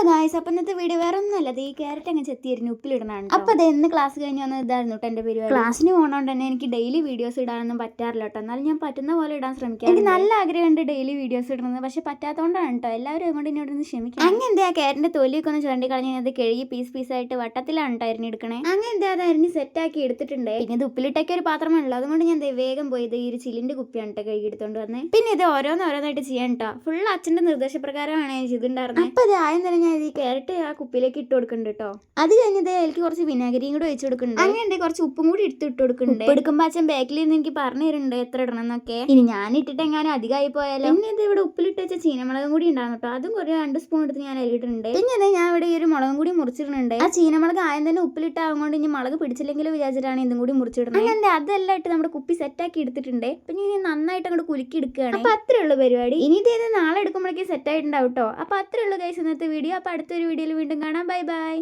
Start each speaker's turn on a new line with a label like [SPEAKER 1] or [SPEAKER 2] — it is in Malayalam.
[SPEAKER 1] ഗായ്സ്, അപ്പം ഇന്നത്തെ വീഡിയോ വേറെ ഒന്നുമല്ല. ഈ ക്യാരറ്റ് അങ്ങ് ചെത്തിയരിഞ്ഞ് ഉപ്പിലിടണമാണ്. അപ്പം അത് എന്ന് ക്ലാസ് കഴിഞ്ഞ് വന്നത് ഇതായിരുന്നു കേട്ടോ എൻ്റെ പരിപാടി. ക്ലാസ്സിന് പോകണോണ്ട് തന്നെ എനിക്ക് ഡെയിലി വീഡിയോസ് ഇടാനൊന്നും പറ്റാറില്ല കേട്ടോ. എന്നാലും ഞാൻ പറ്റുന്ന പോലെ ഇടാൻ ശ്രമിക്കാം. എനിക്ക് നല്ല ആഗ്രഹമുണ്ട് ഡെയിലി വീഡിയോസ് ഇടുന്നത്, പക്ഷെ പറ്റാത്തതുകൊണ്ടാണ് കേട്ടോ. എല്ലാവരും അതുകൊണ്ട് എന്നോട് ഒന്ന് ക്ഷമിക്കാം. അങ്ങനെ എന്താ ക്യാരറ്റിന്റെ തൊലിയൊക്കെ ഒന്ന് ചുരണ്ടി കളഞ്ഞ് അത് കഴുകി പീസായിട്ട് വട്ടത്തിലാണ് കേട്ടോ അരിഞ്ഞെടുക്കണേ. അങ്ങനെ എന്താ അത് അരിഞ്ഞ് സെറ്റാക്കി എടുത്തിട്ടുണ്ട്. പിന്നെ ഇത് ഉപ്പിലിട്ടൊക്കെ ഒരു പാത്രമാണല്ലോ, അതുകൊണ്ട് ഞാൻ വേഗം പോയത് ഈ ഒരു ചില്ലിന്റെ കുപ്പിയാണ് കേട്ടോ കഴുകി എടുത്തോണ്ട് വന്നേ. പിന്നെ ഇത് ഓരോന്നായിട്ട് ചെയ്യാൻ കേട്ടോ. ഫുൾ അച്ഛന്റെ നിർദ്ദേശപ്രകാരമാണ് ഞാൻ ചെയ്തിട്ടുണ്ടായിരുന്നത്. അപ്പൊ അത് ആദ്യം തന്നെ ഞാൻ ഈ ക്യാരറ്റ് ആ കുപ്പിയിലേക്ക് ഇട്ട് കൊടുക്കുന്നുണ്ട് കേട്ടോ. അത് കഴിഞ്ഞത് എനിക്ക് കുറച്ച് വിനാഗിരിയും കൂടെ ഒഴിച്ചു കൊടുക്കുന്നുണ്ട്. അങ്ങനെ കുറച്ച് ഉപ്പും കൂടി ഇട്ട് കൊടുക്കുന്നുണ്ട്. ഉപ്പ് എടുക്കുമ്പോൾ അച്ഛൻ ബാക്കിൽ നിന്ന് എനിക്ക് പറഞ്ഞു തരുന്നുണ്ട് എത്ര ഇടണം എന്നൊക്കെ. ഇനി ഞാൻ ഇട്ടിട്ട് എങ്ങാനും അധികമായി പോയാലോ. പിന്നെ ഇത് ഇവിടെ ഉപ്പിലിട്ട് വെച്ച ചീനമുളകും കൂടി ഉണ്ടാകും കേട്ടോ. അതും ഒരു 2 സ്പൂൺ എടുത്ത് ഞാൻ അതിലിട്ടുണ്ട്. പിന്നെ അത് ഞാൻ ഇവിടെ ഈ ഒരു മുളകും കൂടി മുറിച്ചിടുന്നുണ്ട്. ആ ചീനമുളക് ആദ്യം തന്നെ ഉപ്പിലിട്ടാവുകൊണ്ട് ഇനി മുളക് പിടിച്ചില്ലെങ്കിലും വിചാരിച്ചിട്ടാണ് ഇതും കൂടി മുറിച്ചിടുന്നത്. അങ്ങനെ അതെല്ലാം ഇട്ട് നമ്മുടെ കുപ്പി സെറ്റാക്കി എടുത്തിട്ടുണ്ട്. പിന്നെ ഇനി നന്നായിട്ട് അങ്ങോട്ട് കുലുക്കി എടുക്കുകയാണ്. അപ്പൊ അത്രേ ഉള്ളൂ പരിപാടി. ഇനി ഇത് നാളെ എടുക്കുമ്പോഴേക്കും സെറ്റ് ആയിട്ടുണ്ടാവും കേട്ടോ. അപ്പൊ അത്രേ ഉള്ളൂ ഗൈസ് ഇന്നത്തെ വീഡിയോ. അപ്പൊ അടുത്തൊരു വീഡിയോയിൽ വീണ്ടും കാണാം. Bye bye.